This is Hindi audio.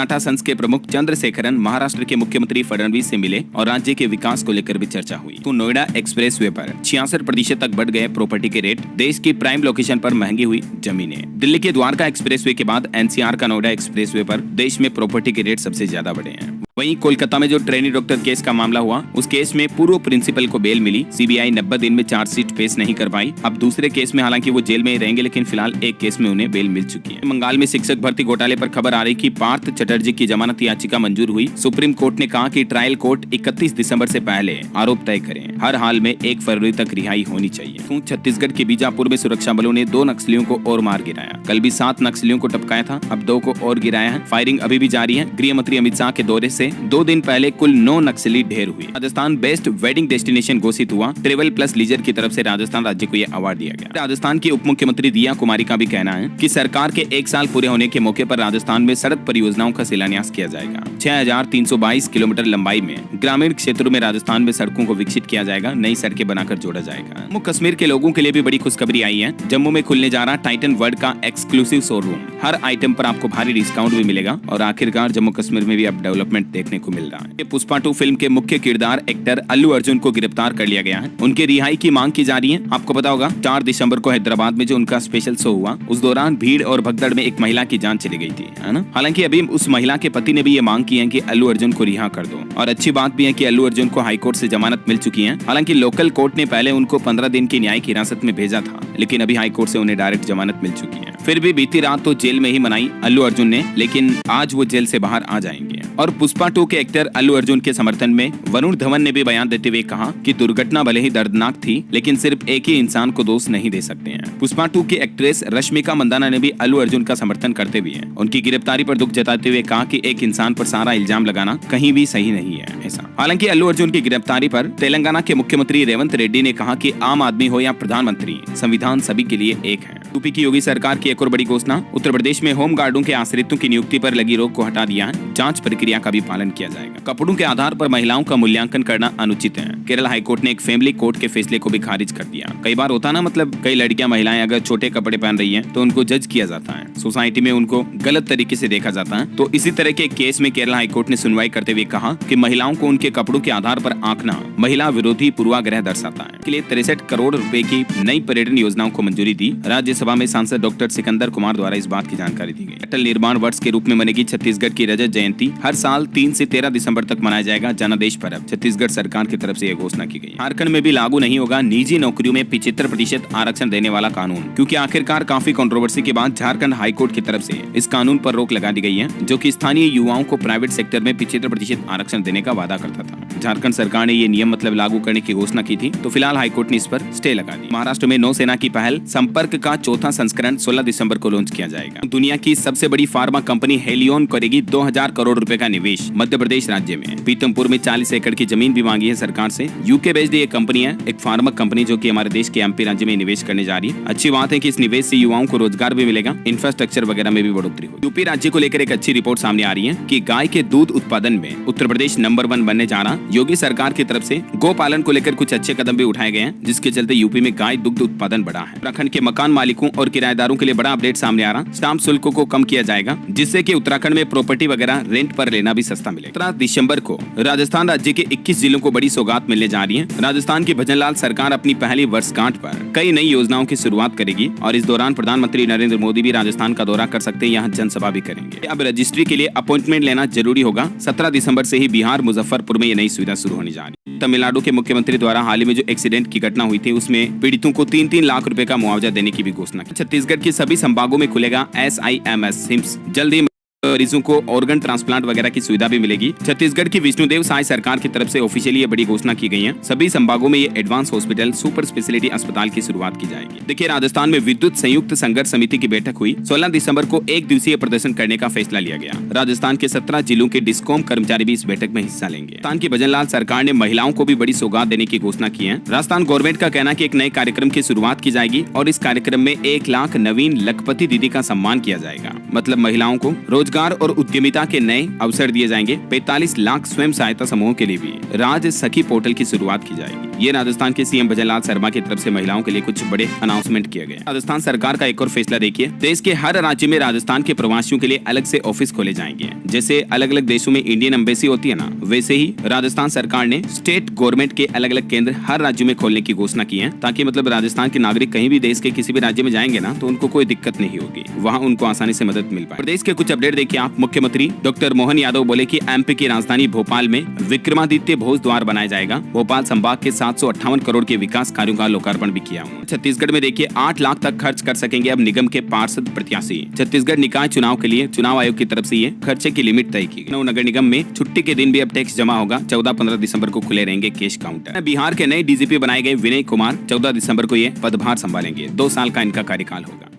टाटा सन्स के प्रमुख चंद्रशेखरन महाराष्ट्र के मुख्यमंत्री फडणवीस से मिले और राज्य के विकास को लेकर भी चर्चा हुई। तो नोएडा एक्सप्रेसवे पर 66% तक बढ़ गए प्रॉपर्टी के रेट। देश की प्राइम लोकेशन पर महंगी हुई जमीनें। दिल्ली के द्वारका एक्सप्रेसवे के बाद एनसीआर का नोएडा एक्सप्रेसवे पर देश में प्रॉपर्टी के रेट सबसे ज्यादा बढ़े हैं। वहीं कोलकाता में जो ट्रेनी डॉक्टर केस का मामला हुआ, उस केस में पूर्व प्रिंसिपल को बेल मिली। सीबीआई 90 दिन में चार्जशीट पेश नहीं कर पाई। अब दूसरे केस में हालांकि वो जेल में ही रहेंगे, लेकिन फिलहाल एक केस में उन्हें बेल मिल चुकी है। बंगाल में शिक्षक भर्ती घोटाले पर खबर आ रही कि पार्थ चटर्जी की जमानत याचिका मंजूर हुई। सुप्रीम कोर्ट ने कहा कि ट्रायल कोर्ट 31 दिसंबर से पहले आरोप तय करें। हर हाल में 1 फरवरी तक रिहाई होनी चाहिए। छत्तीसगढ़ के बीजापुर में सुरक्षा बलों ने 2 नक्सलियों को और मार गिराया। कल भी 7 नक्सलियों को टपकाया था, अब 2 को और गिराया है। फायरिंग अभी भी जारी है। गृह मंत्री अमित शाह के दौरे से 2 दिन पहले कुल 9 नक्सली ढेर हुए। राजस्थान बेस्ट वेडिंग डेस्टिनेशन घोषित हुआ। ट्रेवल प्लस लीजर की तरफ से राजस्थान राज्य को यह अवार्ड दिया गया। राजस्थान की उप मुख्यमंत्री दिया कुमारी का भी कहना है कि सरकार के 1 साल पूरे होने के मौके पर राजस्थान में सड़क परियोजनाओं का शिलान्यास किया जाएगा। 6322 किलोमीटर लंबाई में ग्रामीण क्षेत्रों में राजस्थान में सड़कों को विकसित किया जाएगा। नई सड़कें बनाकर जोड़ा जाएगा। जम्मू कश्मीर के लोगों के लिए भी बड़ी खुशखबरी आई है। जम्मू में खुलने जा रहा टाइटन वर्ल्ड का एक्सक्लूसिव शोरूम। हर आइटम पर आपको भारी डिस्काउंट भी मिलेगा और आखिरकार जम्मू कश्मीर में भी अब डेवलपमेंट देखने को मिल रहा है। पुष्पा 2 फिल्म के मुख्य किरदार एक्टर अल्लू अर्जुन को गिरफ्तार कर लिया गया है। उनके रिहाई की मांग की जा रही है। आपको पता होगा 4 दिसंबर को हैदराबाद में जो उनका स्पेशल शो हुआ, उस दौरान भीड़ और भगदड़ में एक महिला की जान चली गई थी, है ना। हालांकि अभी उस महिला के पति ने भी ये मांग की है कि अल्लू अर्जुन को रिहा कर दो। और अच्छी बात भी है कि अल्लू अर्जुन को हाईकोर्ट से जमानत मिल चुकी है। हालांकि लोकल कोर्ट ने पहले उनको 15 दिन की न्यायिक हिरासत में भेजा था, लेकिन अभी हाईकोर्ट से उन्हें डायरेक्ट जमानत मिल चुकी है। फिर भी बीती रात तो जेल में ही मनाई अल्लू अर्जुन ने, लेकिन आज वो जेल से बाहर आ जाएंगे। और पुष्पा 2 के एक्टर अल्लू अर्जुन के समर्थन में वरुण धवन ने भी बयान देते हुए कहा कि दुर्घटना भले ही दर्दनाक थी, लेकिन सिर्फ एक ही इंसान को दोष नहीं दे सकते हैं। पुष्पा 2 की एक्ट्रेस रश्मिका मंदाना ने भी अल्लू अर्जुन का समर्थन करते हुए उनकी गिरफ्तारी पर दुख जताते हुए कहा कि एक इंसान पर सारा इल्जाम लगाना कहीं भी सही नहीं है ऐसा। हालांकि अल्लू अर्जुन की गिरफ्तारी पर तेलंगाना के मुख्यमंत्री रेवंत रेड्डी ने कहा कि आम आदमी हो या प्रधानमंत्री, संविधान सभी के लिए एक है। यूपी की योगी सरकार की एक और बड़ी घोषणा। उत्तर प्रदेश में होम गार्डों के आश्रितों की नियुक्ति पर लगी रोक को हटा दिया है। जांच प्रक्रिया का भी पालन किया जाएगा। कपड़ों के आधार पर महिलाओं का मूल्यांकन करना अनुचित है। केरल हाईकोर्ट ने एक फैमिली कोर्ट के फैसले को भी खारिज कर दिया। कई बार होता ना, मतलब कई लड़कियां महिलाएं अगर छोटे कपड़े पहन रही हैं तो उनको जज किया जाता है, सोसाइटी में उनको गलत तरीके से देखा जाता है। तो इसी तरह के केस में केरल हाईकोर्ट ने सुनवाई करते हुए कहा कि महिलाओं को उनके कपड़ों के आधार पर आंकना महिला विरोधी पूर्वाग्रह दर्शाता है। के लिए 63 करोड़ रुपए की नई पर्यटन योजनाओं को मंजूरी दी। राज्यसभा में सांसद डॉक्टर सिकंदर कुमार द्वारा इस बात की जानकारी दी गई। अटल निर्माण वर्ष के रूप में मनेगी छत्तीसगढ़ की रजत जयंती। हर साल 3 से 13 दिसंबर तक मनाया जाएगा जनादेश पर्व। छत्तीसगढ़ सरकार की तरफ से यह घोषणा की गई। झारखंड में भी लागू नहीं होगा निजी नौकरियों में 75% आरक्षण देने वाला कानून, क्योंकि आखिरकार काफी कंट्रोवर्सी के बाद झारखंड हाईकोर्ट की तरफ से इस कानून पर रोक लगा दी गई है, जो कि स्थानीय युवाओं को प्राइवेट सेक्टर में 75% आरक्षण देने का वादा करता था। झारखंड सरकार ने ये नियम लागू करने की घोषणा की थी, तो फिलहाल हाईकोर्ट ने इस पर स्टे लगा दी। महाराष्ट्र में नौसेना की पहल संपर्क का 4था संस्करण 16 दिसंबर को लॉन्च किया जाएगा। दुनिया की सबसे बड़ी फार्मा कंपनी हेलियोन करेगी 2000 करोड़ रुपए का निवेश मध्य प्रदेश राज्य में। पीतमपुर में 40 एकड़ की जमीन भी मांगी है सरकार से। यूके बेस्ड ये कंपनी है, एक फार्मा कंपनी जो कि हमारे देश के एमपी राज्य में निवेश करने जा रही है। अच्छी बात है कि इस निवेश से युवाओं को रोजगार भी मिलेगा, इंफ्रास्ट्रक्चर वगैरह में भी बढ़ोतरी होगी। यूपी राज्य को लेकर एक अच्छी रिपोर्ट सामने आ रही है कि गाय के दूध उत्पादन में उत्तर प्रदेश नंबर 1 बनने जा रहा। योगी सरकार की तरफ से गौ पालन को लेकर कुछ अच्छे कदम भी उठाए गए हैं, जिसके चलते यूपी में गाय दुग्ध उत्पादन बढ़ा है। उत्तराखंड के मकान मालिकों और किराएदारों के लिए बड़ा अपडेट सामने आ रहा। स्टाम्प शुल्क को कम किया जाएगा, जिससे कि उत्तराखंड में प्रॉपर्टी वगैरह रेंट पर लेना भी सस्ता मिलेगा। 17 दिसंबर को राजस्थान राज्य के 21 जिलों को बड़ी सौगात मिलने जा रही है। राजस्थान की भजनलाल सरकार अपनी पहली वर्षगांठ पर कई नई योजनाओं की शुरुआत करेगी और इस दौरान प्रधानमंत्री नरेंद्र मोदी भी राजस्थान का दौरा कर सकते हैं, यहाँ जनसभा भी करेंगे। अब रजिस्ट्री के लिए अपॉइंटमेंट लेना जरूरी होगा। 17 दिसंबर से ही बिहार मुजफ्फरपुर में ये नई सुविधा शुरू होने जा रही है। तमिलनाडु के मुख्यमंत्री द्वारा हाल ही में जो एक्सीडेंट की घटना हुई थी, उसमें पीड़ितों को 3-3 लाख रुपए का मुआवजा देने की भी घोषणा की। छत्तीसगढ़ के सभी संभागों में खुलेगा SIMS हिम्स। जल्द ही मरीजों को ऑर्गन ट्रांसप्लांट वगैरह की सुविधा भी मिलेगी। छत्तीसगढ़ की विष्णुदेव साय सरकार की तरफ से ऑफिशियली ये बड़ी घोषणा की गई है। सभी संभागों में ये एडवांस हॉस्पिटल सुपर स्पेशलिटी अस्पताल की शुरुआत की जाएगी। देखिए, राजस्थान में विद्युत संयुक्त संघर्ष समिति की बैठक हुई। 16 दिसंबर को 1 दिवसीय प्रदर्शन करने का फैसला लिया गया। राजस्थान के 17 जिलों के डिस्कॉम कर्मचारी भी इस बैठक में हिस्सा लेंगे। राजस्थान की भजनलाल सरकार ने महिलाओं को भी बड़ी सौगात देने की घोषणा की है। राजस्थान गवर्नमेंट का कहना है कि एक नए कार्यक्रम की शुरुआत की जाएगी और इस कार्यक्रम में 1 लाख नवीन लखपति दीदी का सम्मान किया जाएगा। मतलब महिलाओं को रोजगार और उद्यमिता के नए अवसर दिए जाएंगे। 45 लाख स्वयं सहायता समूहों के लिए भी राज सखी पोर्टल की शुरुआत की जाएगी। ये राजस्थान के सीएम भजनलाल शर्मा की तरफ से महिलाओं के लिए कुछ बड़े अनाउंसमेंट किए गए। राजस्थान सरकार का एक और फैसला देखिए, देश के हर राज्य में राजस्थान के प्रवासियों के लिए अलग से ऑफिस खोले जाएंगे। जैसे अलग अलग देशों में इंडियन एम्बेसी होती है ना, वैसे ही राजस्थान सरकार ने स्टेट गवर्नमेंट के अलग अलग केंद्र हर राज्य में खोलने की घोषणा की है, ताकि मतलब राजस्थान के नागरिक कहीं भी देश के किसी भी राज्य में जाएंगे ना तो उनको कोई दिक्कत नहीं होगी, वहाँ उनको आसानी से मदद मिल पाए। प्रदेश के कुछ अपडेट देखिए आप। मुख्यमंत्री डॉक्टर मोहन यादव बोले कि एमपी की राजधानी भोपाल में विक्रमादित्य भोज द्वार बनाया जाएगा। भोपाल संभाग के 758 करोड़ के विकास कार्यों का लोकार्पण भी किया हुआ। छत्तीसगढ़ में देखिए 8 लाख तक खर्च कर सकेंगे अब निगम के पार्षद प्रत्याशी। छत्तीसगढ़ निकाय चुनाव के लिए चुनाव आयोग की तरफ से ये खर्चे की लिमिट तय की गई। नगर निगम में छुट्टी के दिन भी अब टैक्स जमा होगा। 14-15 दिसंबर को खुले रहेंगे कैश काउंटर। बिहार के नए डीजीपी बनाए गए विनय कुमार 14 दिसंबर को ये पदभार संभालेंगे। 2 साल का इनका कार्यकाल होगा।